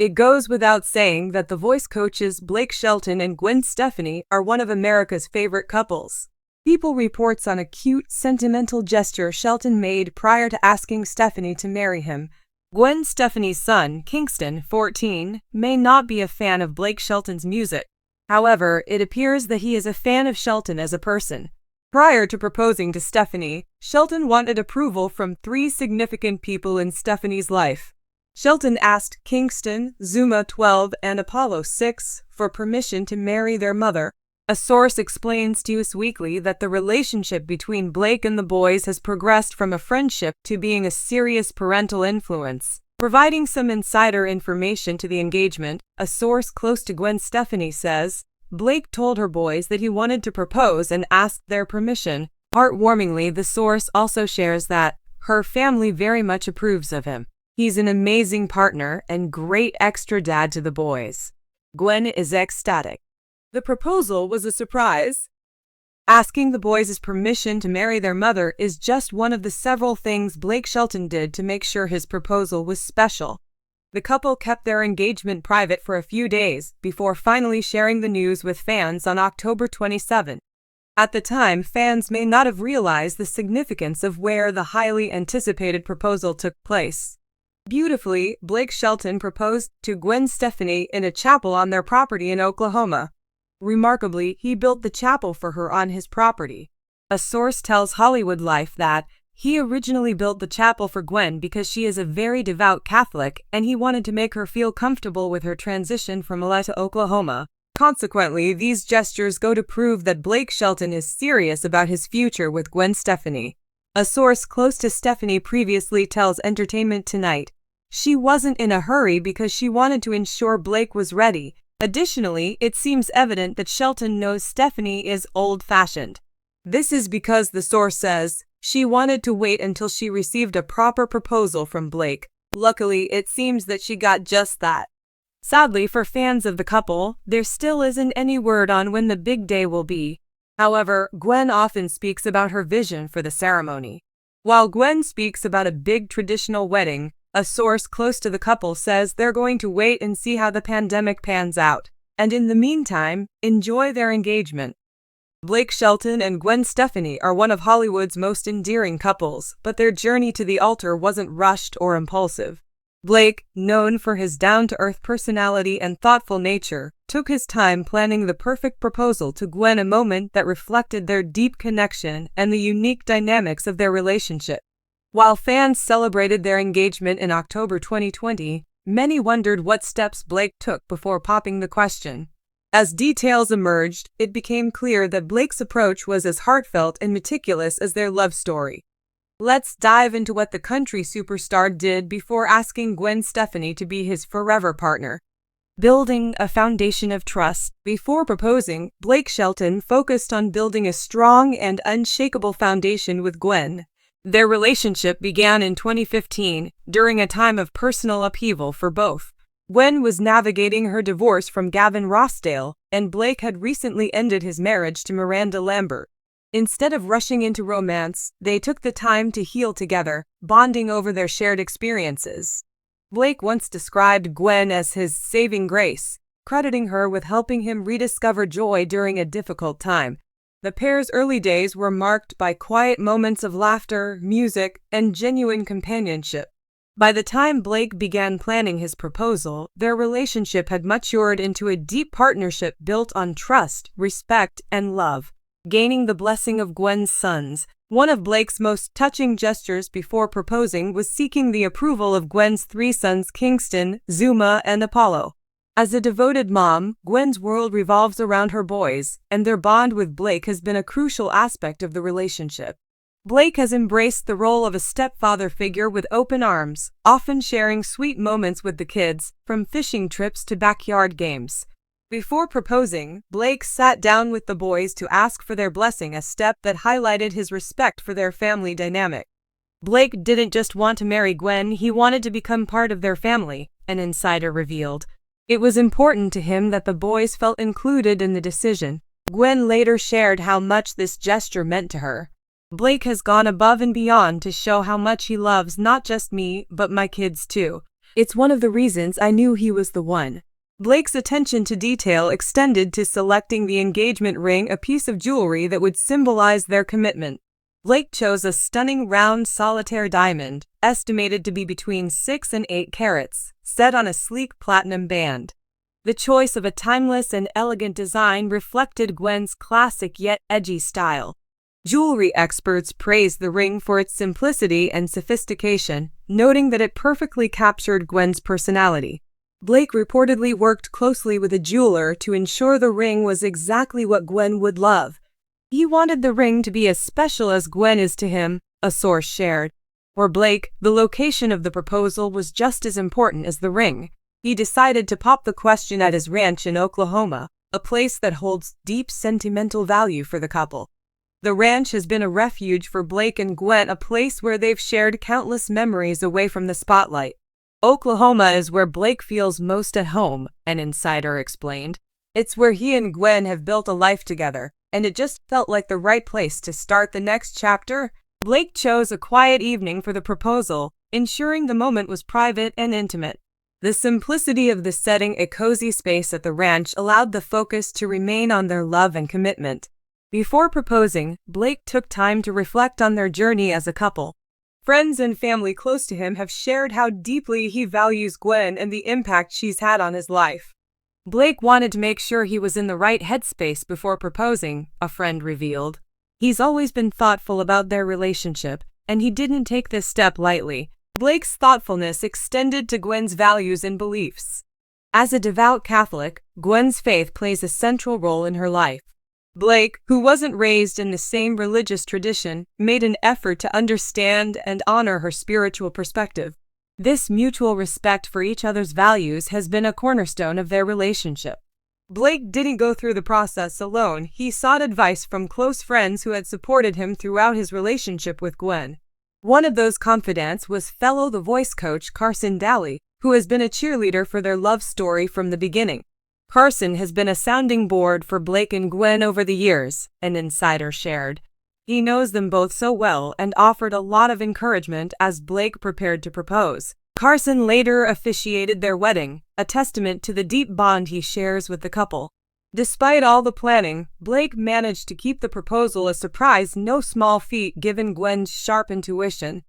It goes without saying that the voice coaches Blake Shelton and Gwen Stefani are one of America's favorite couples. People reports on a cute, sentimental gesture Shelton made prior to asking Stefani to marry him. Gwen Stefani's son, Kingston, 14, may not be a fan of Blake Shelton's music. However, it appears that he is a fan of Shelton as a person. Prior to proposing to Stefani, Shelton wanted approval from 3 significant people in Stefani's life. Shelton asked Kingston, Zuma 12, and Apollo 6 for permission to marry their mother. A source explains to Us Weekly that the relationship between Blake and the boys has progressed from a friendship to being a serious parental influence. Providing some insider information to the engagement, a source close to Gwen Stefani says, Blake told her boys that he wanted to propose and asked their permission. Heartwarmingly, the source also shares that her family very much approves of him. He's an amazing partner and great extra dad to the boys. Gwen is ecstatic. The proposal was a surprise. Asking the boys' permission to marry their mother is just one of the several things Blake Shelton did to make sure his proposal was special. The couple kept their engagement private for a few days before finally sharing the news with fans on October 27. At the time, fans may not have realized the significance of where the highly anticipated proposal took place. Beautifully, Blake Shelton proposed to Gwen Stefani in a chapel on their property in Oklahoma. Remarkably, he built the chapel for her on his property. A source tells Hollywood Life that he originally built the chapel for Gwen because she is a very devout Catholic and he wanted to make her feel comfortable with her transition from LA to Oklahoma. Consequently, these gestures go to prove that Blake Shelton is serious about his future with Gwen Stefani. A source close to Stefani previously tells Entertainment Tonight she wasn't in a hurry because she wanted to ensure Blake was ready. Additionally, it seems evident that Shelton knows Stefani is old-fashioned. This is because the source says she wanted to wait until she received a proper proposal from Blake. Luckily, it seems that she got just that. Sadly for fans of the couple, there still isn't any word on when the big day will be. However, Gwen often speaks about her vision for the ceremony. While Gwen speaks about a big traditional wedding, a source close to the couple says they're going to wait and see how the pandemic pans out, and in the meantime, enjoy their engagement. Blake Shelton and Gwen Stefani are one of Hollywood's most endearing couples, but their journey to the altar wasn't rushed or impulsive. Blake, known for his down-to-earth personality and thoughtful nature, took his time planning the perfect proposal to Gwen, a moment that reflected their deep connection and the unique dynamics of their relationship. While fans celebrated their engagement in October 2020, many wondered what steps Blake took before popping the question. As details emerged, it became clear that Blake's approach was as heartfelt and meticulous as their love story. Let's dive into what the country superstar did before asking Gwen Stefani to be his forever partner. Building a foundation of trust. Before proposing, Blake Shelton focused on building a strong and unshakable foundation with Gwen. Their relationship began in 2015, during a time of personal upheaval for both. Gwen was navigating her divorce from Gavin Rossdale, and Blake had recently ended his marriage to Miranda Lambert. Instead of rushing into romance, they took the time to heal together, bonding over their shared experiences. Blake once described Gwen as his saving grace, crediting her with helping him rediscover joy during a difficult time. The pair's early days were marked by quiet moments of laughter, music, and genuine companionship. By the time Blake began planning his proposal, their relationship had matured into a deep partnership built on trust, respect, and love. Gaining the blessing of Gwen's sons, one of Blake's most touching gestures before proposing was seeking the approval of Gwen's 3 sons, Kingston, Zuma, and Apollo. As a devoted mom, Gwen's world revolves around her boys, and their bond with Blake has been a crucial aspect of the relationship. Blake has embraced the role of a stepfather figure with open arms, often sharing sweet moments with the kids, from fishing trips to backyard games. Before proposing, Blake sat down with the boys to ask for their blessing, a step that highlighted his respect for their family dynamic. Blake didn't just want to marry Gwen, he wanted to become part of their family, an insider revealed. It was important to him that the boys felt included in the decision. Gwen later shared how much this gesture meant to her. Blake has gone above and beyond to show how much he loves not just me, but my kids too. It's one of the reasons I knew he was the one." Blake's attention to detail extended to selecting the engagement ring, a piece of jewelry that would symbolize their commitment. Blake chose a stunning round solitaire diamond, estimated to be between 6 and 8 carats, set on a sleek platinum band. The choice of a timeless and elegant design reflected Gwen's classic yet edgy style. Jewelry experts praised the ring for its simplicity and sophistication, noting that it perfectly captured Gwen's personality. Blake reportedly worked closely with a jeweler to ensure the ring was exactly what Gwen would love. He wanted the ring to be as special as Gwen is to him, a source shared. For Blake, the location of the proposal was just as important as the ring. He decided to pop the question at his ranch in Oklahoma, a place that holds deep sentimental value for the couple. The ranch has been a refuge for Blake and Gwen, a place where they've shared countless memories away from the spotlight. "Oklahoma is where Blake feels most at home," an insider explained. "It's where he and Gwen have built a life together, and it just felt like the right place to start the next chapter." Blake chose a quiet evening for the proposal, ensuring the moment was private and intimate. The simplicity of the setting, a cozy space at the ranch, allowed the focus to remain on their love and commitment. Before proposing, Blake took time to reflect on their journey as a couple. Friends and family close to him have shared how deeply he values Gwen and the impact she's had on his life. Blake wanted to make sure he was in the right headspace before proposing, a friend revealed. He's always been thoughtful about their relationship, and he didn't take this step lightly. Blake's thoughtfulness extended to Gwen's values and beliefs. As a devout Catholic, Gwen's faith plays a central role in her life. Blake, who wasn't raised in the same religious tradition, made an effort to understand and honor her spiritual perspective. This mutual respect for each other's values has been a cornerstone of their relationship. Blake didn't go through the process alone. He sought advice from close friends who had supported him throughout his relationship with Gwen. One of those confidants was fellow The Voice coach Carson Daly, who has been a cheerleader for their love story from the beginning. Carson has been a sounding board for Blake and Gwen over the years, an insider shared. He knows them both so well and offered a lot of encouragement as Blake prepared to propose. Carson later officiated their wedding, a testament to the deep bond he shares with the couple. Despite all the planning, Blake managed to keep the proposal a surprise, no small feat given Gwen's sharp intuition.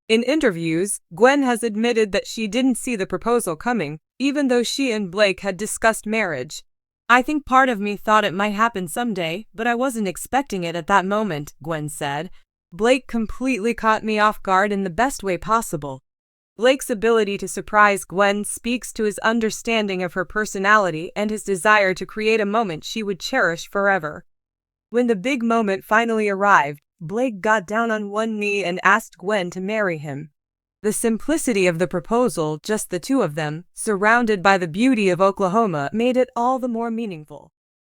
In interviews, Gwen has admitted that she didn't see the proposal coming, even though she and Blake had discussed marriage. "I think part of me thought it might happen someday, but I wasn't expecting it at that moment," Gwen said. "Blake completely caught me off guard in the best way possible." Blake's ability to surprise Gwen speaks to his understanding of her personality and his desire to create a moment she would cherish forever. When the big moment finally arrived, Blake got down on one knee and asked Gwen to marry him. The simplicity of the proposal, just the two of them, surrounded by the beauty of Oklahoma, made it all the more meaningful.